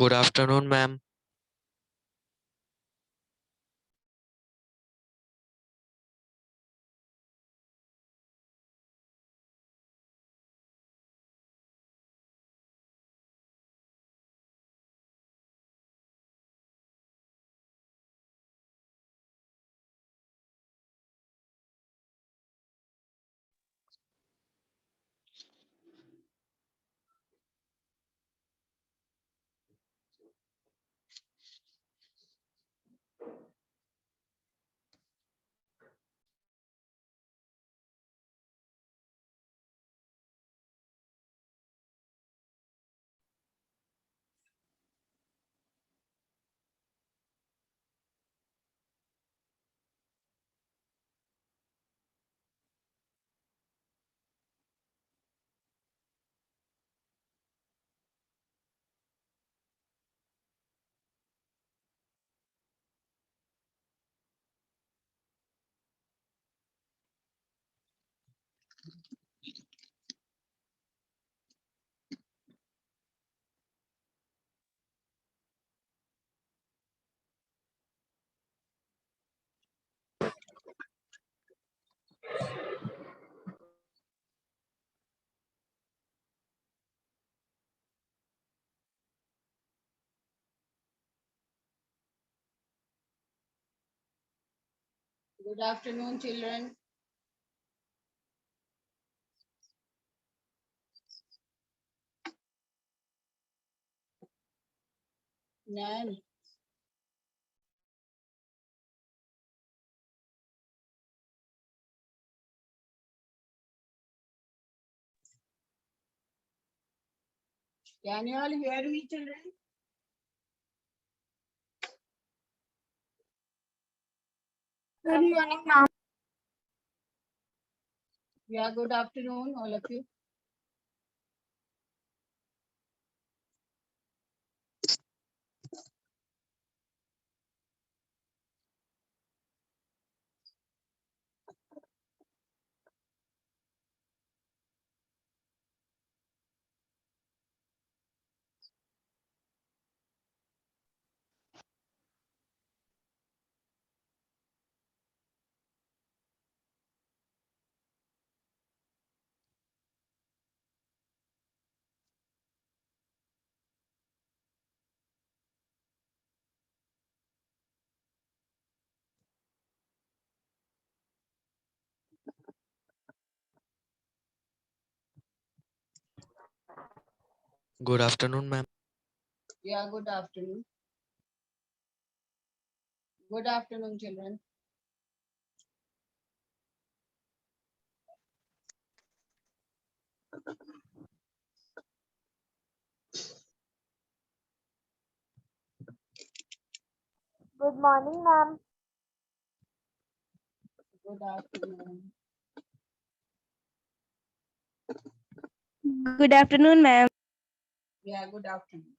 Good afternoon, ma'am. Good afternoon, children. Nan, can you all hear me, children? Good morning, ma'am. Yeah, good afternoon, all of you. Good afternoon, ma'am. Yeah, good afternoon. Good afternoon, children. Good morning, ma'am. Good afternoon. Good afternoon, ma'am. Yeah, good afternoon.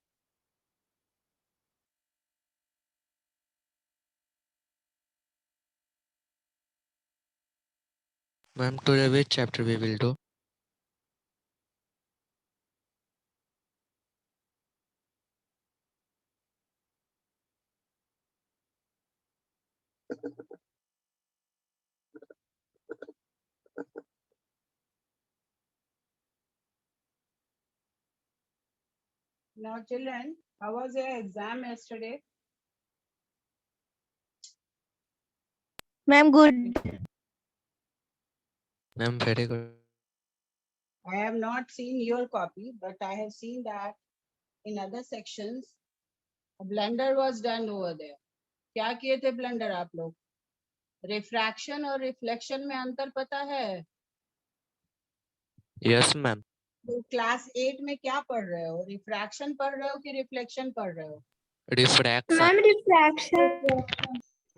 Ma'am, today which chapter we will do? Now, children, how was your exam yesterday? Ma'am, good. Ma'am, very good. I have not seen your copy, but I have seen that in other sections, a blunder was done over there. क्या किए थे blunder आप लोग? Refraction और reflection में अंतर पता है? Yes, ma'am. तो क्लास 8 में क्या पढ़ रहे हो? रिफ्रैक्शन पढ़ रहे हो कि रिफ्लेक्शन पढ़ रहे हो? Refraction. Ma'am, refraction.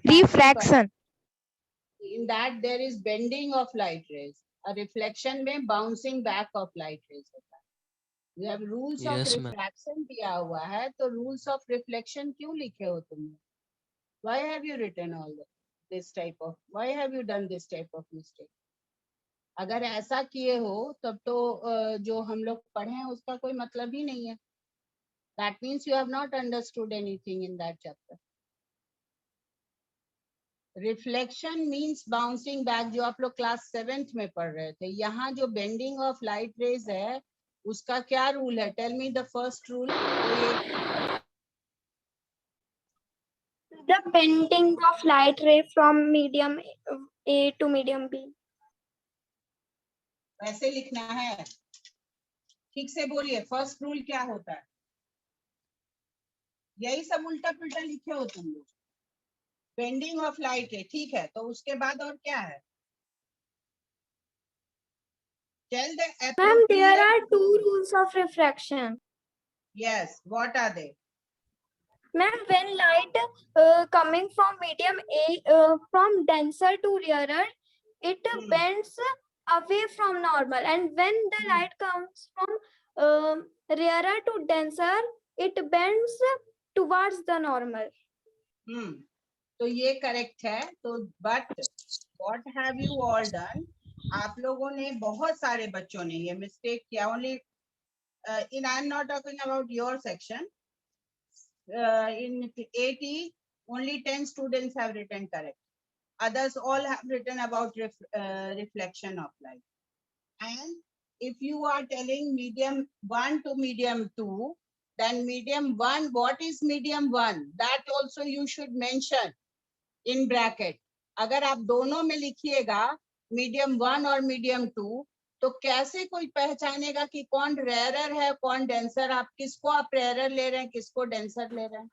Refraction. In that there is bending of light rays. A reflection में bouncing back of light rays होता है. You have rules of Yes, ma'am. refraction दिया हुआ है, तो rules of reflection क्यों लिखे हो तुमने? Why have you written all this type of? Why have you done this type of mistake? अगर ऐसा किए हो तब तो जो हम लोग पढ़े हैं उसका कोई मतलब ही नहीं है. That means you have not understood anything in that chapter. Reflection means bouncing back, जो आप लोग क्लास 7th में पढ़ रहे थे. यहाँ जो बेंडिंग ऑफ लाइट रेज है उसका क्या रूल है? Tell me the first rule. The bending of light ray from medium A to medium B. वैसे लिखना है, ठीक से बोलिए. फर्स्ट रूल क्या होता है? यही सब उल्टा पुल्टा लिखे हो तुम लोग. बेंडिंग ऑफ लाइट है, ठीक है. तो उसके बाद और क्या है? Tell the Ma'am, there appropriate. are two rules of refraction. Yes, what are they? Ma'am, when light coming from medium A from denser to rarer, it bends away from normal, and when the light comes from rarer to denser, it bends towards the normal. तो ये correct है. तो but what have you all done? आप लोगों ने, बहुत सारे बच्चों ने ये मिस्टेक किया. Only in, I am not talking about your section. In 80, only 10 students have written correct. Others all have written about reflection of light. And if you are telling medium 1 to medium 2, then medium 1, what is medium 1? That also you should mention in bracket. अगर आप दोनों में लिखिएगा medium 1 और medium 2, तो कैसे कोई पहचानेगा कि कौन रेयरर है कौन डेंसर? आप किसको आप रेयरर ले रहे हैं, किसको डेंसर ले रहे हैं?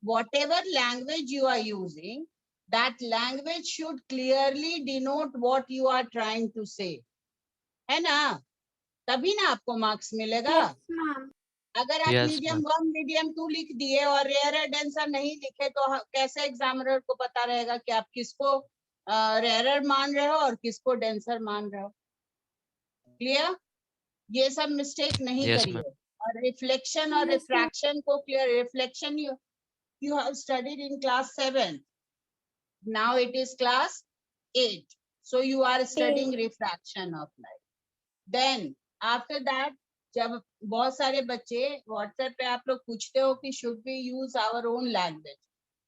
Whatever language you are using, that language should clearly denote what you are trying to say. है ना? तभी ना आपको मार्क्स मिलेगा. Yes, ma'am. अगर आप Yes, मीडियम ma'am. 1 मीडियम 2 लिख दिए और रेयरर डेंसर नहीं लिखे, तो कैसे एग्जामिनर को पता रहेगा कि आप किसको रेयरर मान रहे हो और किसको डेंसर मान रहे हो? क्लियर? ये सब मिस्टेक नहीं Yes, करिए. ma'am. और रिफ्लेक्शन और Yes, ma'am. रिफ्रैक्शन को clear. Reflection you have studied in class 7. Now it is class 8. So you are studying refraction of light. Then after that, जब बहुत सारे बच्चे WhatsApp पे आप लोग पूछते हो कि should we use our own language,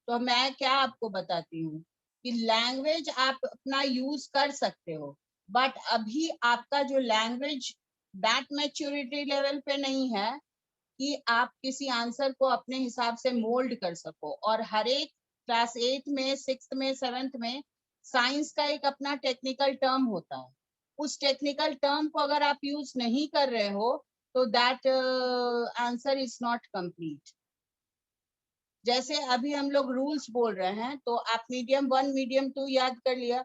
तो मैं क्या आपको बताती हूँ कि लैंग्वेज आप अपना यूज कर सकते हो, बट अभी आपका जो लैंग्वेज दैट मैच्योरिटी लेवल पे नहीं है कि आप किसी आंसर को अपने हिसाब से मोल्ड कर सको. और हर एक क्लास 8 में, 6th में, 7th में साइंस का एक अपना टेक्निकल टर्म होता है. उस टेक्निकल टर्म को अगर आप यूज नहीं कर रहे हो तो that answer is not complete. जैसे अभी हम लोग रूल्स बोल रहे हैं, तो आप मीडियम 1 मीडियम 2 याद कर लिया,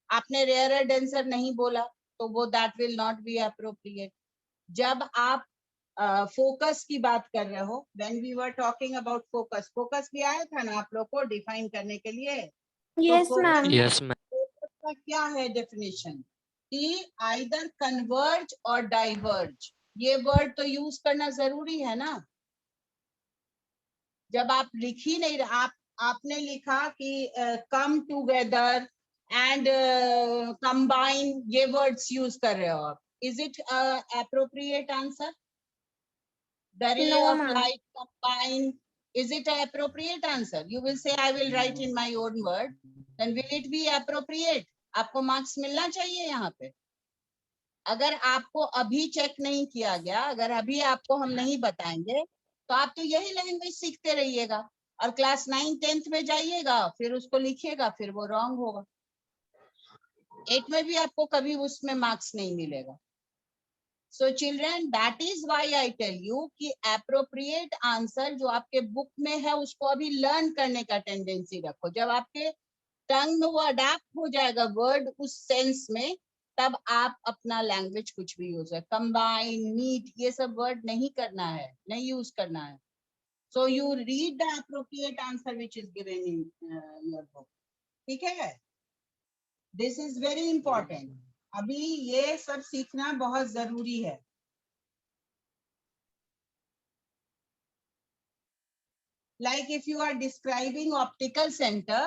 आपने रेयरर डेंसर नहीं बोला, तो वो that will not be appropriate. जब आप फोकस की बात कर रहे हो, when we were talking about focus, focus भी आया था ना आप लोग को डिफाइन करने के लिए. Yes, तो ma'am. Yes, ma'am. फोकस का क्या है डेफिनेशन? कि आइदर कन्वर्ज और डाइवर्ज. ये वर्ड तो यूज करना जरूरी है ना. जब आप लिख ही नहीं रहे, आपने लिखा कि कम टूगेदर एंड कंबाइन, ये वर्ड्स यूज कर रहे हो आप. Is it appropriate answer? The ray No, of ma'am. light combine, is it an appropriate answer? You will say I will write in my own word, then will it be appropriate? आपको marks मिलना चाहिए यहाँ पे. अगर आपको अभी check नहीं किया गया, अगर अभी आपको हम नहीं बताएंगे, तो आप तो यही लैंग्वेज सीखते रहिएगा और क्लास 9 10th में जाइएगा, फिर उसको लिखिएगा, फिर वो रॉन्ग होगा. 8 में भी आपको कभी उसमें मार्क्स नहीं मिलेगा. So children, that is why I tell you कि appropriate answer जो आपके बुक में है उसको अभी लर्न करने का टेंडेंसी रखो. जब आपके टंग में वो अडेप्ट हो जाएगा वर्ड उस सेंस में, तब आप अपना लैंग्वेज कुछ भी यूज है. कंबाइन, मीट, ये सब वर्ड नहीं करना है, नहीं यूज करना है. So you read the appropriate answer which is given in your book. ठीक है? This is very important. अभी ये सब सीखना बहुत जरूरी है. Like if you are describing optical center,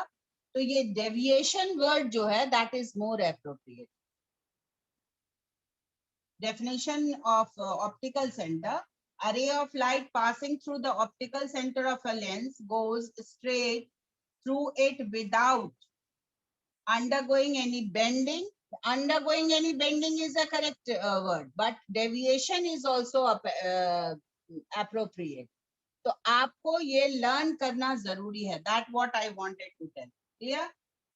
तो ये deviation word जो है that is more appropriate. Definition of optical center, A ray of light passing through the optical center of a lens goes straight through it without undergoing any bending. Undergoing any bending is a correct word, but deviation is also appropriate. तो आपको ये learn करना जरूरी है. That what I wanted to tell. Clear?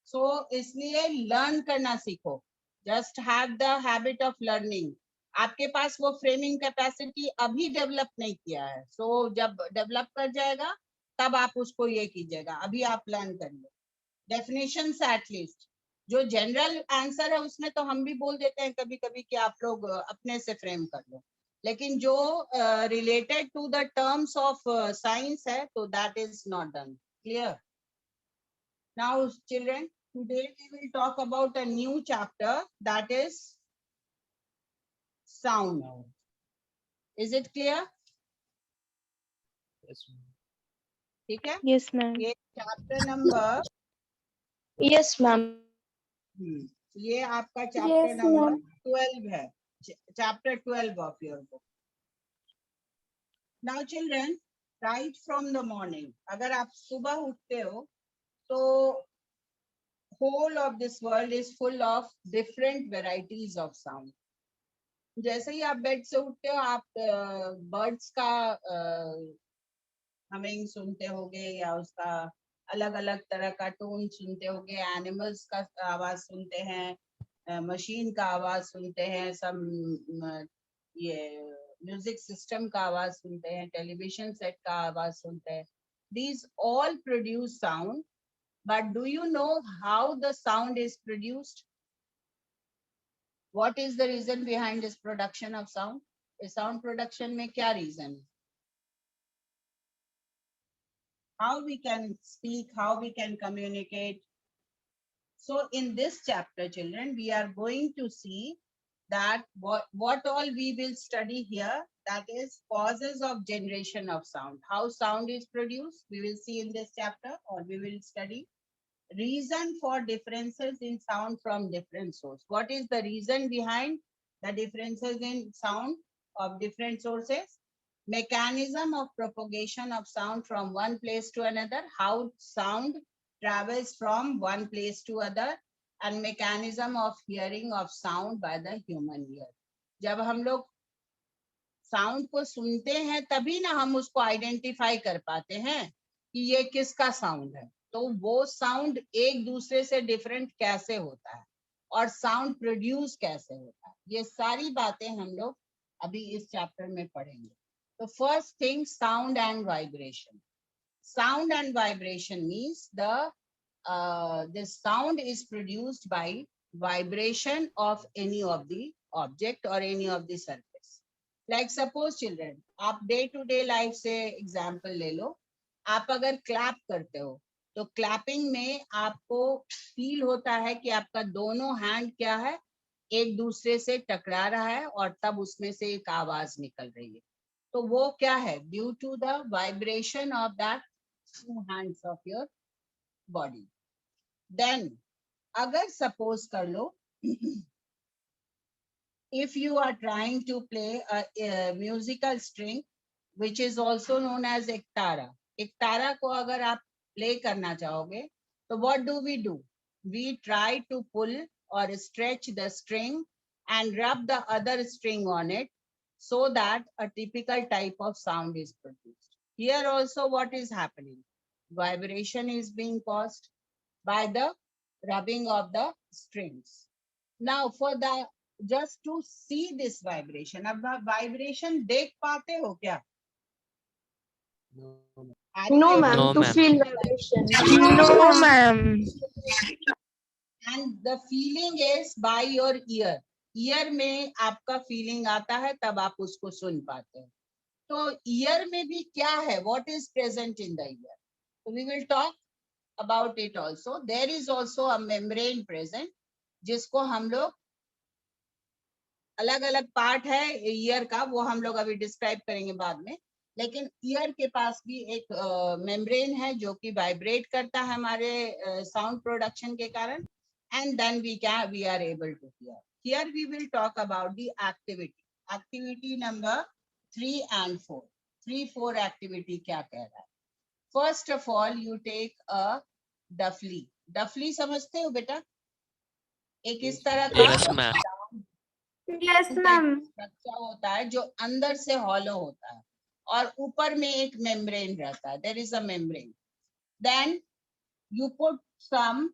So इसलिए learn करना सीखो. Just have the habit of learning. आपके पास वो फ्रेमिंग कैपेसिटी अभी डेवलप नहीं किया है. सो जब डेवलप कर जाएगा तब आप उसको ये कीजिएगा. अभी आप लर्न करिए. डेफिनेशन एटलीस्ट जो जनरल आंसर है उसमें तो हम भी बोल देते हैं कभी कभी कि आप लोग अपने से फ्रेम कर लो, लेकिन जो related to the terms of science है तो that is not done. Clear? Now children, today we will talk about a new chapter that is sound. Is it clear? ठीक है. Yes, ma'am. ये चैप्टर नंबर Yes, ma'am. ये आपका chapter Yes, number ma'am. 12 है. Chapter 12 of your book. Now children, right from the morning, अगर आप सुबह उठते हो तो whole of this world is full of different varieties of sound. जैसे ही आप बेड से उठते हो आप बर्ड्स का हमिंग सुनते होगे या उसका अलग अलग तरह का टोन सुनते होगे. एनिमल्स का आवाज सुनते हैं, मशीन का आवाज सुनते हैं, सब ये म्यूजिक सिस्टम का आवाज सुनते हैं, टेलीविजन सेट का आवाज सुनते हैं. These all produce sound, but do you know how the sound is produced? What is the reason behind this production of sound? इस sound production में क्या reason है? How we can speak, how we can communicate. So in this chapter, children, we are going to see that what all we will study here, that is causes of generation of sound. How sound is produced, we will see in this chapter, or we will study reason for differences in sound from different sources. What is the reason behind the differences in sound of different sources? Mechanism of propagation of sound from one place to another, how sound travels from one place to other, and mechanism of hearing of sound by the human ear. जब हम लोग sound को सुनते हैं तभी ना हम उसको आइडेंटिफाई कर पाते हैं कि ये किसका साउंड है. तो वो साउंड एक दूसरे से डिफरेंट कैसे होता है और साउंड प्रोड्यूस कैसे होता है, ये सारी बातें हम लोग अभी इस चैप्टर में पढ़ेंगे. तो first thing, sound and vibration. Sound and vibration means the sound is produced by vibration of any of the object or any of the surface. Like suppose children, आप day to day life से example ले लो. आप अगर clap करते हो तो clapping में आपको feel होता है कि आपका दोनों hand क्या है, एक दूसरे से टकरा रहा है और तब उसमें से एक आवाज निकल रही है. तो वो क्या है? Due to the vibration of that two hands of your body. Then अगर suppose कर लो if you are trying to play a musical string which is also known as ektara. ektara को अगर आप play करना चाहोगे तो what do? We try to pull or stretch the string and rub the other string on it so that a typical type of sound is produced. Here also what is happening? Vibration is being caused by the rubbing of the strings. Now for the just to see this vibration, अब vibration देख पाते हो क्या? No, ma'am. No, To ma'am. feel vibration. No, ma'am. And the feeling is by your ear. Ear में आपका feeling आता है तब आप उसको सुन पाते हैं. तो ear में भी क्या है? What is present in the ear? So we will talk about it also. There is also a membrane present जिसको हम लोग अलग अलग पार्ट है ईयर का, वो हम लोग अभी डिस्क्राइब करेंगे बाद में. लेकिन ईयर के पास भी एक मेम्ब्रेन है जो कि वाइब्रेट करता है हमारे साउंड प्रोडक्शन के कारण. And then we are able to hear. Here we will talk about the activity. Activity number 3 and 4. 3-4 activity क्या कह रहा है? First of all you take a dafli. डफली समझते हो बेटा? एक इस तरह का Yes, ma'am. Yes, ma'am. Structure होता है जो अंदर से हॉलो होता है और ऊपर में एक मेम्ब्रेन रहता है. There is a membrane. Then you put some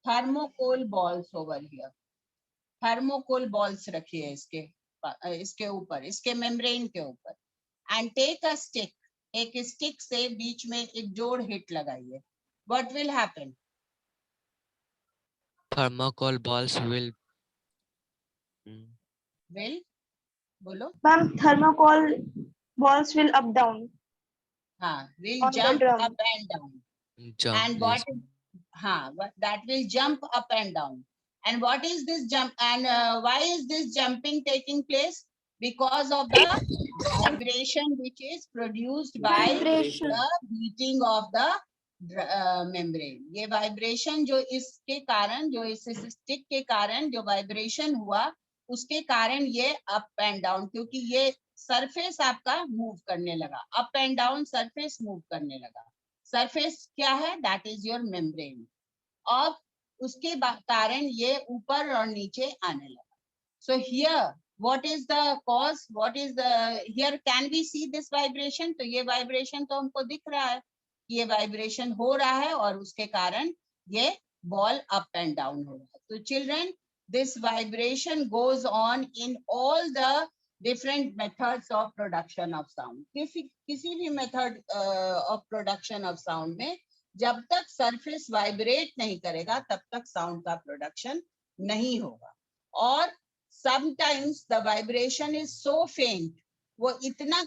thermocol balls over here. Thermocol balls रखिए इसके ऊपर, इसके मेम्ब्रेन के ऊपर. And take a stick. एक स्टिक से बीच में एक जोड़ हिट लगाइए. What will happen? Thermocol balls will. Will बोलो. Ma'am, thermocol balls will up down हाँ, will on the jump drum. up and down. Jump. And Yes. that will jump up and down. And what is this jump? And why is this jumping taking place? Because of the vibration which is produced by Vibration. the beating of the membrane. ये vibration जो इसके कारण, जो इस stick के कारण जो vibration हुआ, उसके कारण ये up and down, क्योंकि ये surface आपका move करने लगा. Up and down surface move करने लगा. सरफेस क्या है? That is your membrane. और उसके कारण ये ऊपर और नीचे आने लगा. So here what is the cause? What is the here? Can we see this vibration? तो ये वाइब्रेशन तो हमको दिख रहा है, ये वाइब्रेशन हो रहा है और उसके कारण ये बॉल अप एंड डाउन हो रहा है. तो children, this vibration goes on in all the different methods of production of sound. किसी भी method of production of sound में जब तक surface vibrate नहीं करेगा तब तक sound का production नहीं होगा. और sometimes the vibration is so faint, वो इतना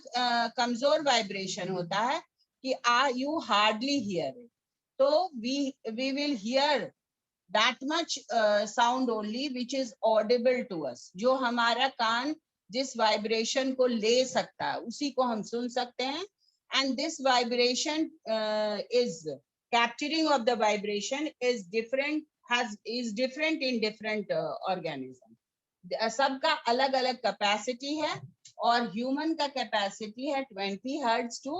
कमजोर vibration होता है कि you hardly hear it. तो we will hear that much sound only which is audible to us. जो हमारा कान जिस वाइब्रेशन को ले सकता है उसी को हम सुन सकते हैं. And this vibration is capturing of the vibration is different in different organism. सबका अलग अलग कैपेसिटी है और ह्यूमन का कैपेसिटी है 20 हर्ट्ज टू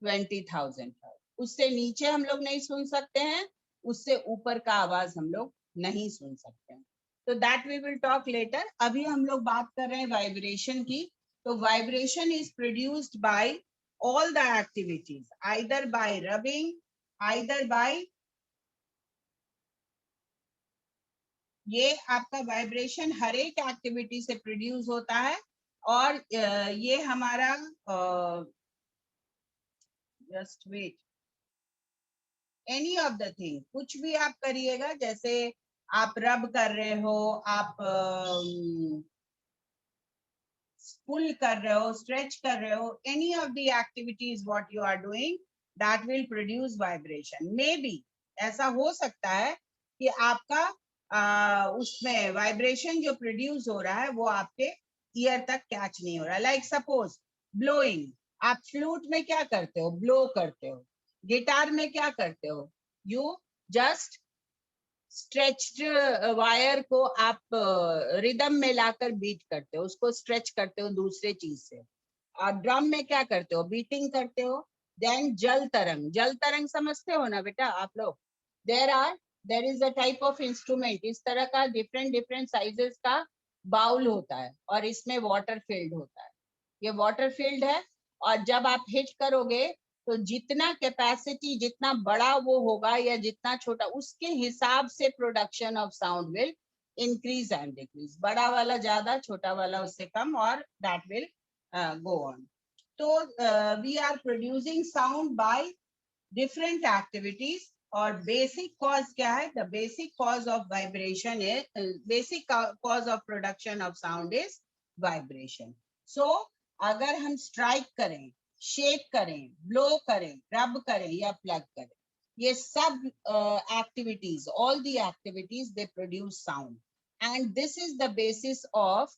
20,000 हर्ट्ज. उससे नीचे हम लोग नहीं सुन सकते हैं, उससे ऊपर का आवाज हम लोग नहीं सुन सकते हैं. तो that we will talk later. अभी हम लोग बात कर रहे हैं वाइब्रेशन की. तो vibration is produced by all the activities, either bye rubbing, either bye, ये आपका वाइब्रेशन हर एक एक्टिविटी से प्रोड्यूस होता है. और ये हमारा just wait, any of the thing, कुछ भी आप करिएगा, जैसे आप रब कर रहे हो, आप पुल कर रहे हो, स्ट्रेच कर रहे हो, any of the activities what you are doing, that will produce vibration. Maybe ऐसा हो सकता है कि आपका उसमें वाइब्रेशन जो प्रोड्यूस हो रहा है वो आपके ईयर तक कैच नहीं हो रहा. लाइक सपोज ब्लोइंग, आप फ्लूट में क्या करते हो? ब्लो करते हो. गिटार में क्या करते हो? यू जस्ट स्ट्रेच्ड वायर को आप रिदम में लाकर बीट करते हो, उसको स्ट्रेच करते हो दूसरे चीज से. और ड्रम में क्या करते हो? बीटिंग करते हो. देन जल तरंग, जल तरंग समझते हो ना बेटा आप लोग? There is a type of instrument, इस तरह का डिफरेंट साइजेस का बाउल होता है और इसमें वाटर फील्ड होता है. ये वाटर फील्ड है और जब आप हिट करोगे तो जितना कैपेसिटी, जितना बड़ा वो होगा या जितना छोटा, उसके हिसाब से production of sound will increase and decrease. बड़ा वाला ज्यादा, छोटा वाला उससे कम, और दैट विल गो ऑन. तो we are producing sound by different activities. और बेसिक कॉज क्या है? The basic cause of vibration is, basic cause of production of sound is vibration. So अगर हम स्ट्राइक करें, शेक करें, ब्लो करें, रब करें या प्लग करें, ये सब activities, all the activities they produce sound. And this is the basis of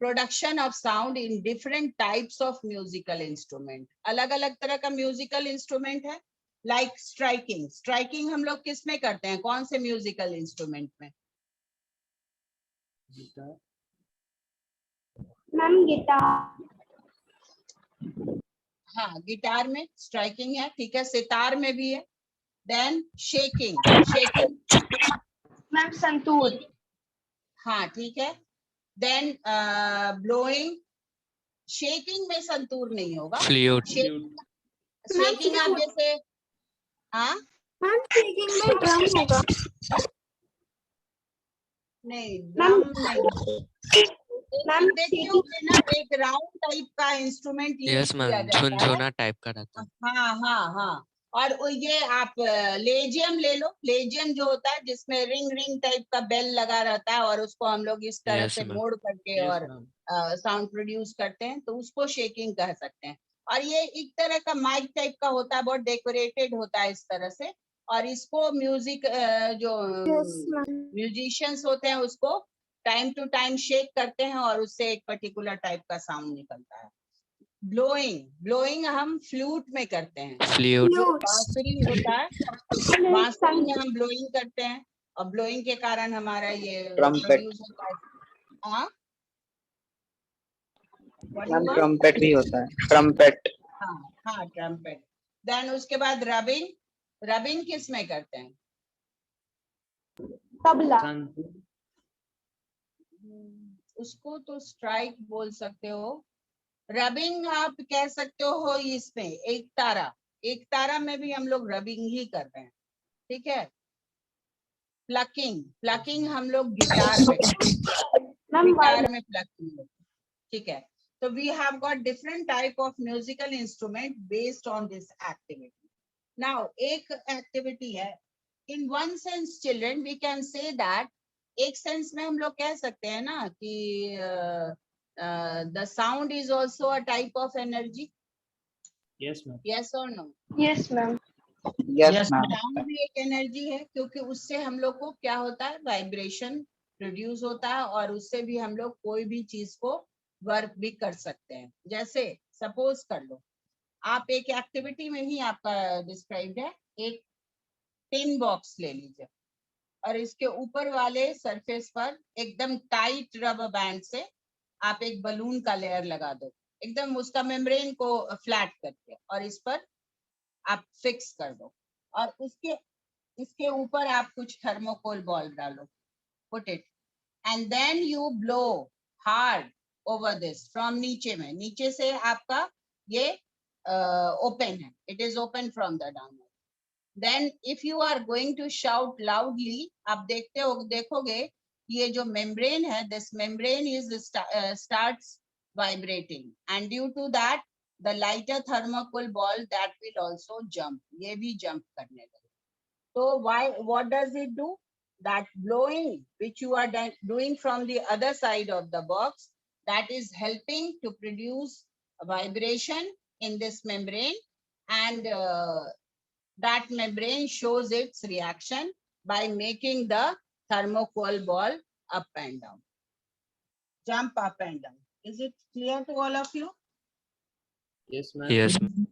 production of sound in different types of musical instrument. अलग अलग तरह का म्यूजिकल इंस्ट्रूमेंट है. लाइक स्ट्राइकिंग, स्ट्राइकिंग हम लोग किस में करते हैं? कौन से म्यूजिकल इंस्ट्रूमेंट में? Ma'am, guitar. हाँ, गिटार में स्ट्राइकिंग है, ठीक है, सितार में भी है। Then shaking, shaking, Ma'am, santoor. हाँ ठीक है। देन ब्लोइंग, शेकिंग में संतूर नहीं होगा। Flute. शेकिंग आप जैसे, हाँ मैम शेकिंग में ड्रम होगा। नहीं, Ma'am, ड्रम नहीं। ma'am, एक देखते होंगे ना, एक राउंड टाइप का इंस्ट्रूमेंट यूज Yes, किया ma'am. जाता है। झुनझुना टाइप का रहता है. हाँ हाँ हाँ। और ये आप लेजियम ले लो, लेजियम जो होता है जिसमें रिंग रिंग टाइप का बेल लगा रहता है और उसको हम लोग इस तरह Yes, से ma'am. मोड़ करके और साउंड प्रोड्यूस करते हैं, तो उसको शेकिंग कह सकते हैं। और ये एक तरह का माइक टाइप का होता है, बहुत डेकोरेटेड होता है इस तरह से। और इसको म्यूजिक जो यस मैम। म्यूजिशियंस होते हैं उसको टाइम टू टाइम शेक करते हैं और उससे एक पर्टिकुलर टाइप का साउंड निकलता है। ब्लोइंग, ब्लोइंग हम फ्लूट में करते हैं। Flute. जो फ्लूट। बांसुरी होता है, बांसुरी में हम ब्लोइंग करते हैं और ब्लोइंग के कारण हमारा ये प्रोड्यूस होता है। हाँ What do you ma'am want? Trumpet भी होता है, ट्रम्पेट। हाँ हाँ, ट्रम्पेट। देन उसके बाद रबिंग, रबिंग किस में करते हैं? tabla. उसको तो स्ट्राइक बोल सकते हो। रबिंग आप कह सकते हो इसमें एक तारा, एक तारा में भी हम लोग रबिंग ही कर रहे हैं, ठीक है। प्लकिंग, प्लकिंग हम लोग गिटार में करते हैं, Ma'am, गिटार में प्लकिंग, ठीक है। So we have got different type of musical instrument based on this activity. Now, एक activity है, in one sense children we can say that, एक sense में हम लोग कह सकते हैं ना कि the sound is also a type of energy. Yes, ma'am. Yes or no? yes, ma'am. Yes ma'am. Sound भी एक एनर्जी है, क्योंकि उससे हम लोग को क्या होता है, वाइब्रेशन प्रोड्यूस होता है और उससे भी हम लोग कोई भी चीज को वर्क भी कर सकते हैं। जैसे सपोज कर लो, आप एक एक्टिविटी में ही आपका डिस्क्राइब्ड है, एक टिन बॉक्स ले लीजिए और इसके ऊपर वाले सरफेस पर एकदम टाइट रबर बैंड से आप एक बलून का लेयर लगा दो, एकदम उसका मेम्ब्रेन को फ्लैट करके, और इस पर आप फिक्स कर दो और इसके ऊपर आप कुछ थर्मोकोल बॉल डालो, put it, and then you blow hard over this from नीचे में, नीचे से आपका ये ओपन है, it is open from the down. Then if you are going to shout loudly, आप देखोगे ये जो मेम्ब्रेन है, this membrane is starts vibrating, and due to that the lighter thermocol ball that will also jump, ये भी jump करने लगे। So what does it do? That blowing which you are doing from the other side of the box, that is helping to produce a vibration in this membrane, and that membrane shows its reaction by making the thermocol ball up and down, jump up and down. Is it clear to all of you? Yes, ma'am. Yes, ma'am.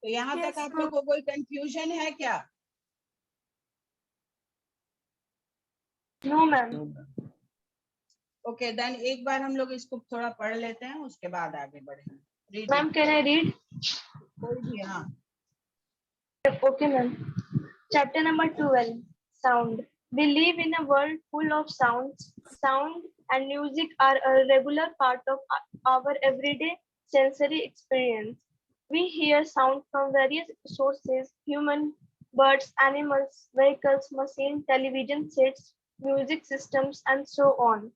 तो यहाँ Yes, तक आप ma'am. लोग को कोई confusion है क्या? No, ma'am. No, ma'am. Okay, then एक बार हम लोग इसको थोड़ा पढ़ लेते हैं, उसके बाद आगे बढ़ेंगे। Read Ma'am, it. can I read? कोई भी, हाँ। Okay, ma'am. Chapter number 12, Sound. We live in a world full of sounds. Sound and music are a regular part of our everyday sensory experience. We hear sound from various sources: human, birds, animals, vehicles, machines, television sets, music systems, and so on.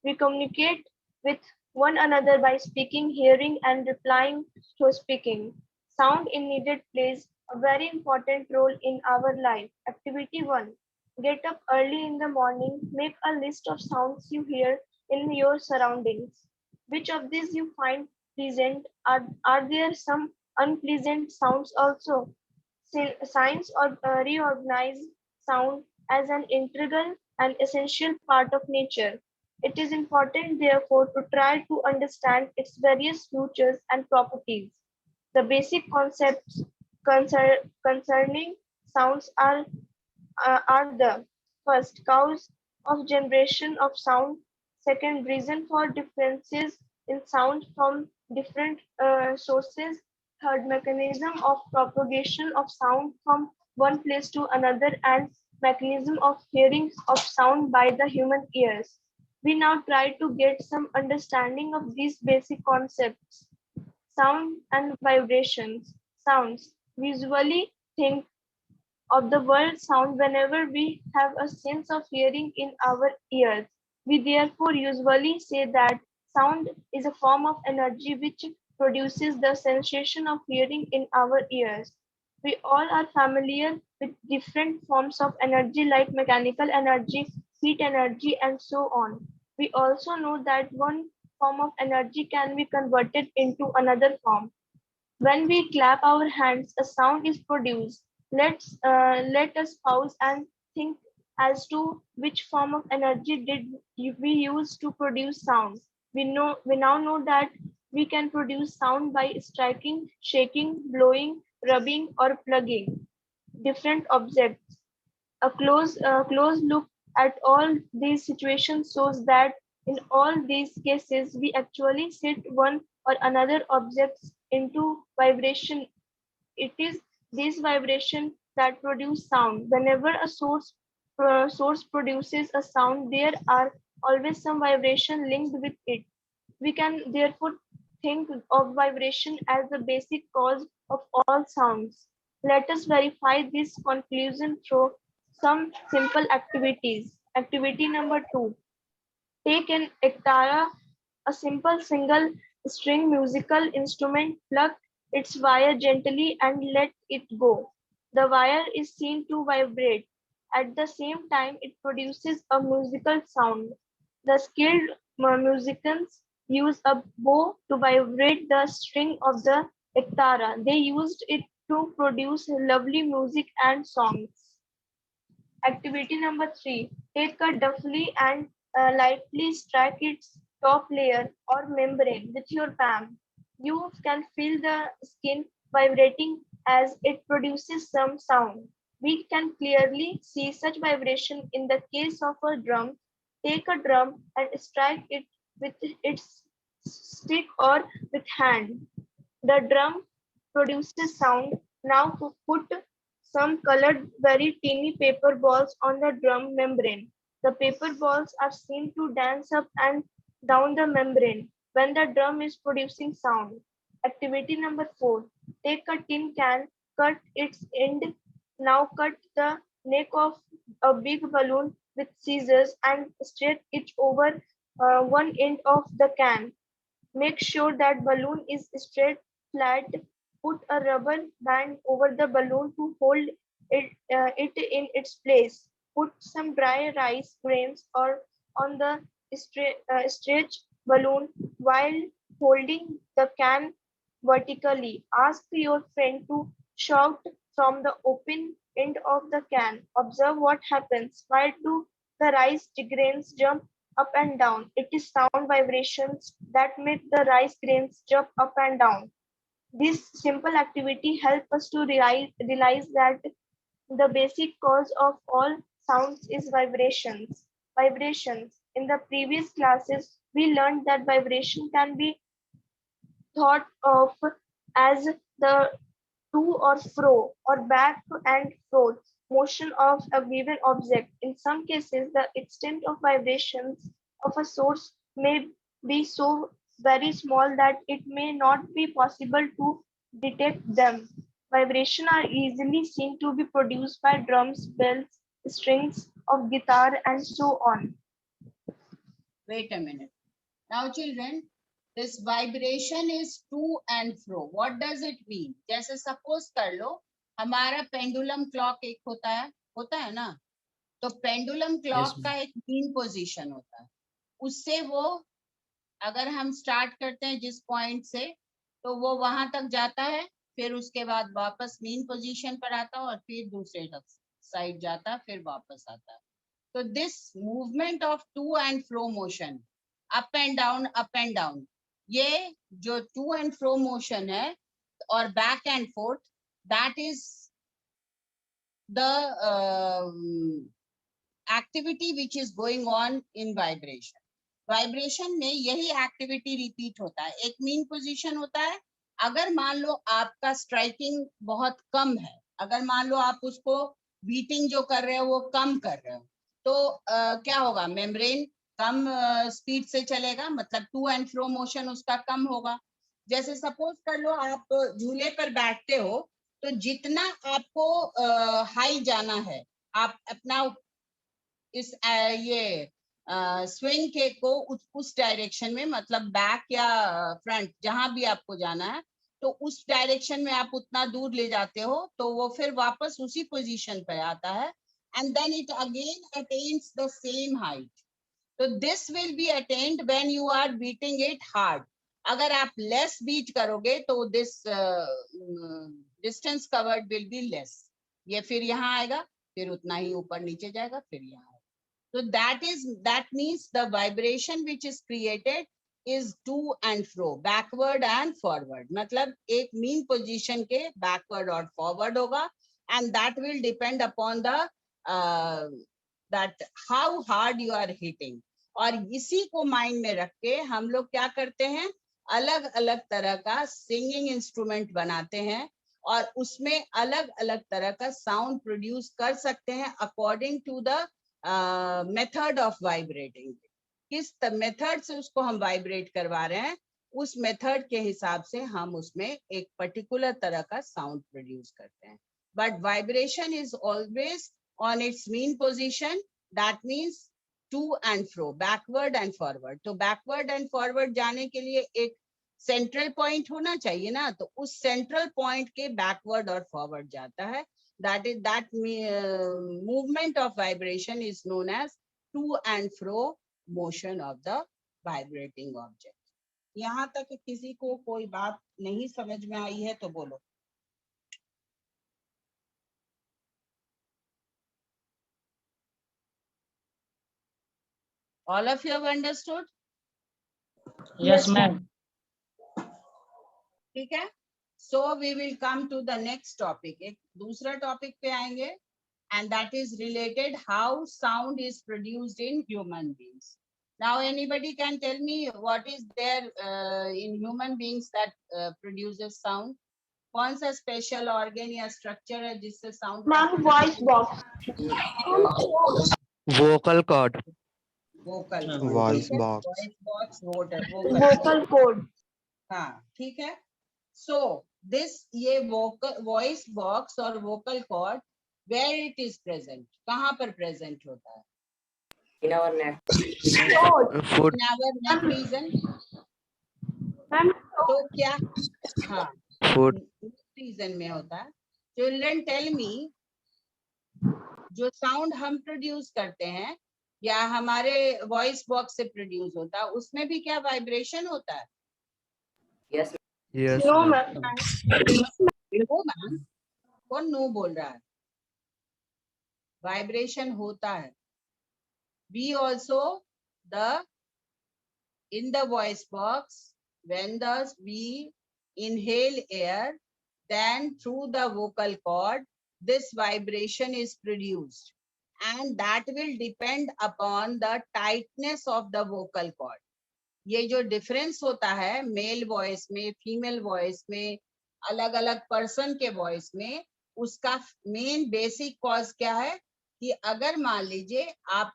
We communicate with one another by speaking, hearing, and replying to speaking. Sound in needed plays a very important role in our life. Activity 1. Get up early in the morning. Make a list of sounds you hear in your surroundings. Which of these you find pleasant? Are there some unpleasant sounds also? Science or reorganize sound as an integral and essential part of nature. It is important, therefore, to try to understand its various features and properties. The basic concepts concerning sounds are the first, cause of generation of sound. Second, reason for differences in sound from different sources. Third, mechanism of propagation of sound from one place to another, and mechanism of hearing of sound by the human ears. We now try to get some understanding of these basic concepts. Sound and vibrations. Sounds. We usually think of the word sound whenever we have a sense of hearing in our ears. We therefore usually say that sound is a form of energy which produces the sensation of hearing in our ears. We all are familiar with different forms of energy like mechanical energy, heat energy, and so on. We also know that one form of energy can be converted into another form. When we clap our hands, a sound is produced. Let us pause and think as to which form of energy did we use to produce sound. We now know that we can produce sound by striking, shaking, blowing, rubbing, or plugging different objects. A close look at all these situations shows that in all these cases, we actually set one or another objects into vibration. It is this vibration that produce sound. Whenever a source produces a sound, there are always some vibration linked with it. We can therefore think of vibration as the basic cause of all sounds. Let us verify this conclusion through some simple activities. Activity number 2. Take an ektara, a simple single string musical instrument, pluck its wire gently and let it go. The wire is seen to vibrate. At the same time, it produces a musical sound. The skilled musicians use a bow to vibrate the string of the ektara. They used it to produce lovely music and songs. Activity number 3. Take a duffly and lightly strike its top layer or membrane with your palm. You can feel the skin vibrating as it produces some sound. We can clearly see such vibration in the case of a drum. Take a drum and strike it with its stick or with hand. The drum produces sound. Now put some colored very teeny paper balls on the drum membrane. The paper balls are seen to dance up and down the membrane when the drum is producing sound. Activity number 4. Take a tin can, cut its end. Now cut the neck of a big balloon with scissors and straight it over one end of the can. Make sure that balloon is straight, flat. Put a rubber band over the balloon to hold it in its place. Put some dry rice grains or on the stretch balloon while holding the can vertically. Ask your friend to shout from the open end of the can. Observe what happens. Why do the rice grains jump up and down? It is sound vibrations that make the rice grains jump up and down. This simple activity helps us to realize that the basic cause of all sounds is vibrations. Vibrations. In the previous classes, we learned that vibration can be thought of as the to or fro or back and forth motion of a given object. In some cases, the extent of vibrations of a source may be so very small that it may not be possible to detect them. Vibrations are easily seen to be produced by drums, bells, strings of guitar, and so on. Wait a minute. Now, children, this vibration is to and fro. What does it mean? जैसे suppose कर लो हमारा pendulum clock एक होता है ना, तो pendulum clock का एक mean position होता है. उससे वो अगर हम start करते हैं जिस point से, तो वो वहां तक जाता है, फिर उसके बाद वापस mean position पर आता है और फिर दूसरे side जाता है, फिर वापस आता है. So this movement of to and fro motion, up and down, ये जो to and fro motion है और back and forth, that is the activity which is going on in vibration. Vibration में यही एक्टिविटी रिपीट होता है। एक mean position होता है, अगर मान लो आपका स्ट्राइकिंग बहुत कम है, अगर मान लो आप उसको बीटिंग जो कर रहे हो वो कम कर रहे हो, तो क्या होगा, मेम्ब्रेन कम स्पीड से चलेगा, मतलब टू एंड फ्रो मोशन उसका कम होगा। जैसे सपोज कर लो आप झूले पर बैठते हो, तो जितना आपको हाई जाना है, आप अपना इस ये स्विंग के को उस डायरेक्शन में, मतलब बैक या फ्रंट जहां भी आपको जाना है, तो उस डायरेक्शन में आप उतना दूर ले जाते हो, तो वो फिर वापस उसी पोजीशन पे आता है, and then it again attains the same height. तो this will be attained when you are beating it hard. अगर आप लेस बीट करोगे तो this distance covered will be less. ये फिर यहाँ आएगा, फिर उतना ही ऊपर नीचे जाएगा, फिर यहाँ। So that means the vibration which is created is to and fro, backward and forward. मतलब एक mean position के backward और forward होगा, and that will depend upon the that how hard you are hitting. और इसी को mind में रख के हम लोग क्या करते हैं, अलग अलग तरह का सिंगिंग इंस्ट्रूमेंट बनाते हैं, और उसमें अलग अलग तरह का साउंड प्रोड्यूस कर सकते हैं according to the method of vibrating. किस मेथड से उसको हम वाइब्रेट करवा रहे हैं, उस मेथड के हिसाब से हम उसमें एक पर्टिकुलर तरह का साउंड प्रोड्यूस करते हैं। But vibration is always on its mean position, that means to and fro, backward and forward. तो बैकवर्ड एंड फॉरवर्ड जाने के लिए एक सेंट्रल पॉइंट होना चाहिए ना, तो उस सेंट्रल पॉइंट के बैकवर्ड और फॉरवर्ड जाता है। that movement of vibration is known as to and fro motion of the vibrating object. यहाँ तक किसी को कोई बात नहीं समझ में आई है तो बोलो। All of you have understood? Yes, ma'am. ठीक है, so we will come to the next topic. एक दूसरा टॉपिक पे आएंगे, and that is related how sound is produced in human beings. Now anybody can tell me what is there in human beings that produces sound? कौन सा special organ या structure है जिससे sound? Ma'am, voice box. vocal cord, vocal Voice box. Voice box, Vocal cord. हाँ ठीक है। So this ये vocal voice box और vocal cord, where it is present, कहाँ पर प्रेजेंट होता है? In our neck. foot, In our neck region। Ma'am, तो क्या, हाँ foot, रीजन में होता है। चिल्ड्रन टेल मी, जो साउंड हम प्रोड्यूस करते हैं या हमारे वॉइस बॉक्स से प्रोड्यूस होता है, उसमें भी क्या वाइब्रेशन होता है? Yes. yes no, ma'am. ma'am. No ma'am, कौन नो बोल रहा है? वाइब्रेशन होता है। We also the in the voice box, when we inhale air, then through the vocal cord this vibration is produced, and that will depend upon the tightness of the vocal cord. ये जो difference होता है male voice में, female voice में, अलग अलग person के voice में, उसका मेन बेसिक कॉज क्या है कि अगर मान लीजिए आप,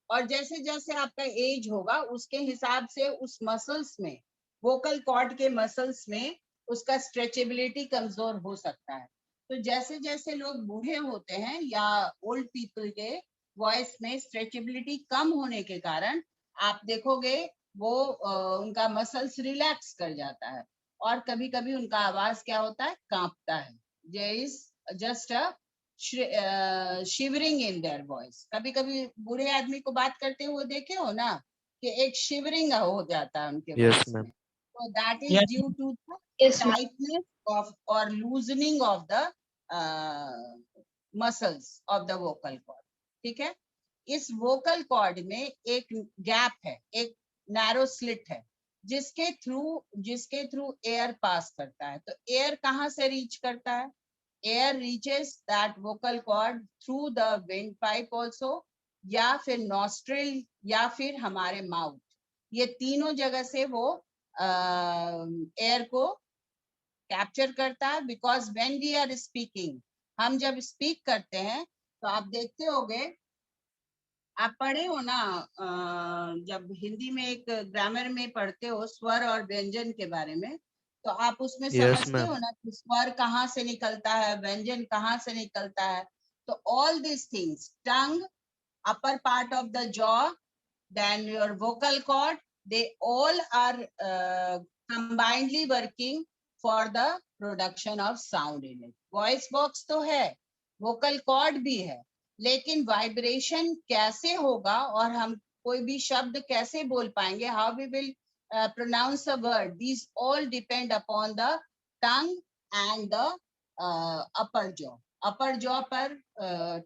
और जैसे जैसे आपका एज होगा उसके हिसाब से उस मसल्स में, वोकल कॉर्ड के मसल्स में उसका स्ट्रेचेबिलिटी कमजोर हो सकता है। तो जैसे जैसे लोग बूढ़े होते हैं या ओल्ड पीपल के वॉइस में स्ट्रेचेबिलिटी कम होने के कारण आप देखोगे वो उनका मसल्स रिलैक्स कर जाता है, और कभी कभी उनका आवाज क्या होता है, कांपता है। There is just a shivering in their voice. कभी कभी बूढ़े आदमी को बात करते हुए देखे हो ना, कि एक शिवरिंग हो जाता है उनके Yes, वॉइस ma'am. में। तो that is Yes. Due to the Yes, ma'am. tightness of or loosening of the muscles of the vocal cord। ठीक है, इस vocal cord में एक गैप है, एक नैरो स्लिट है, जिसके थ्रू एयर पास करता है। तो एयर कहाँ से रीच करता है? Air reaches that vocal cord through the windpipe also, या फिर नॉस्ट्रिल या फिर हमारे माउथ, ये तीनों जगह से वो एयर को कैप्चर करता है। Because when we are speaking, हम जब स्पीक करते हैं तो आप देखते होंगे, आप पढ़े हो ना, जब हिंदी में एक ग्रामर में पढ़ते हो स्वर और व्यंजन के बारे में, तो आप उसमें Yes, समझते ma'am. हो ना कि स्वर कहाँ से निकलता है, व्यंजन कहाँ से निकलता है। तो all this things, tongue, upper part of the jaw, then your vocal cord, they all are combinedly working for the production of sound in it. Voice box तो है, vocal cord भी है, लेकिन वाइब्रेशन कैसे होगा और हम कोई भी शब्द कैसे बोल पाएंगे, how we will pronounce a word, these all depend upon the tongue and the upper jaw. Upper jaw पर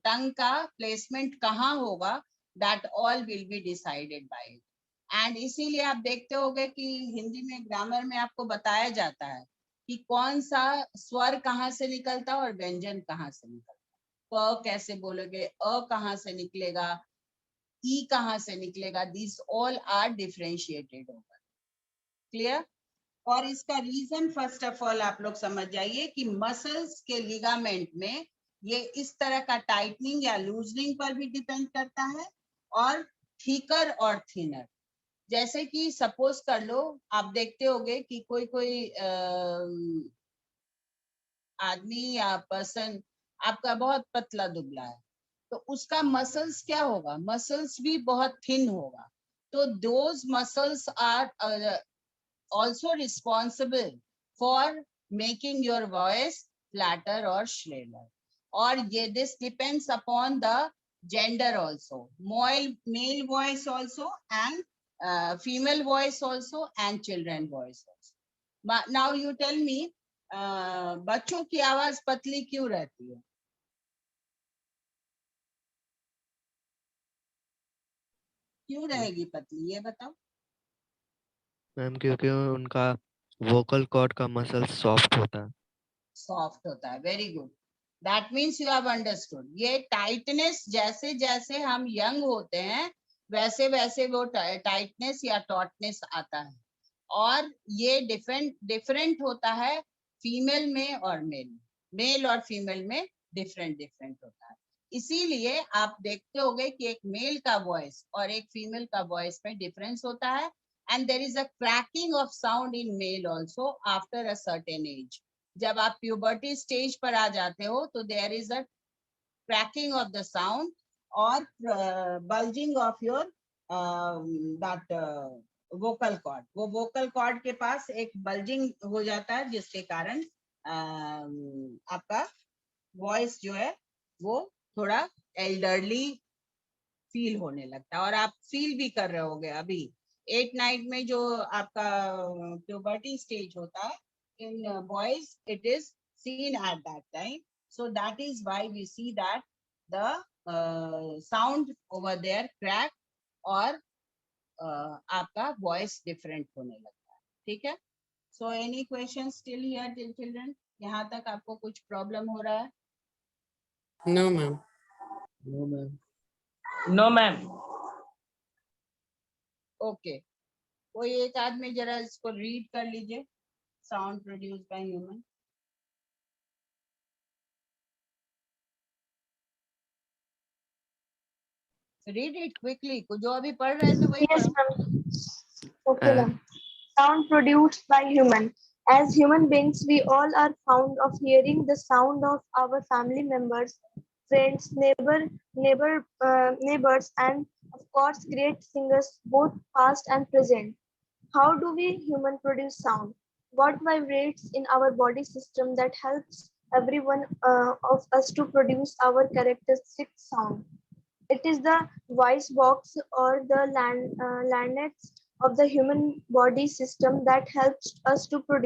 टंग का प्लेसमेंट कहाँ होगा, that all will be decided by it. And इसीलिए आप देखते होंगे कि हिंदी में ग्रामर में आपको बताया जाता है कि कौन सा स्वर कहाँ से निकलता है और व्यंजन कहाँ से निकलता है। प कैसे बोलोगे, अ कहाँ से निकलेगा, ई कहाँ से निकलेगा, दिस ऑल आर डिफरेंशिएटेड होगा। क्लियर? और इसका रीजन फर्स्ट ऑफ ऑल आप लोग समझ जाइए कि मसल्स के लिगामेंट में ये इस तरह का टाइटनिंग या लूजनिंग पर भी डिपेंड करता है, और थिकर और थिनर। जैसे कि सपोज कर लो, आप देखते होंगे कि कोई कोई आदमी या पर्सन आपका बहुत पतला दुबला है, तो उसका मसल्स क्या होगा, मसल्स भी बहुत थिन होगा। तो those muscles are also responsible for making your voice flatter or shriller. Or this depends upon the gender also, male voice also, and female voice also, and children voice also. Now you tell me, बच्चों की आवाज पतली क्यों रहती है? क्यों रहेगी पतली, ये बताओ। मैम क्योंकि उनका वोकल कॉर्ड का मसल सॉफ्ट होता है। सॉफ्ट होता है, very good, that means you have understood. ये टाइटनेस, जैसे जैसे हम यंग होते हैं वैसे वैसे वो टाइटनेस या टॉटनेस आता है, और ये डिफरेंट होता है फीमेल में और मेल और फीमेल में डिफरेंट होता है। इसीलिए आप देखते होंगे कि एक मेल का वॉइस और एक फीमेल का वॉइस में डिफरेंस होता है, and there is a cracking of sound in male also after a certain age. जब आप प्यूबर्टी स्टेज पर आ जाते हो तो there is a cracking of the sound और bulging of your that vocal cord. वो वोकल कॉर्ड के पास एक बल्जिंग हो जाता है, जिसके कारण आपका वॉइस जो है वो थोड़ा एल्डरली फील होने लगता है। और आप फील भी कर रहे होगे अभी 8-9 में जो आपका प्यूबर्टी स्टेज होता है in boys, it is seen at that time. So that is why we see that the sound over there crack, और आपका voice different होने लगता है। ठीक है? So any questions still here till children? यहाँ तक आपको कुछ प्रॉब्लम हो रहा है? No, ma'am. No ma'am. No, ma'am. Okay, कोई एक आदमी जरा इसको रीड कर लीजिए, sound produce by human. Read it quickly, जो अभी पढ़ रहे थे वही Yes, पढ़ो। ma'am. Okay, ma'am. Sound produced by human. As human beings, we all are fond of hearing the sound of our family members, friends, neighbors, and of course, great singers, both past and present. How do we human produce sound? What vibrates in our body system that helps everyone of us to produce our characteristic sound? It is the voice box or the larynx of the human body system that helps us to produce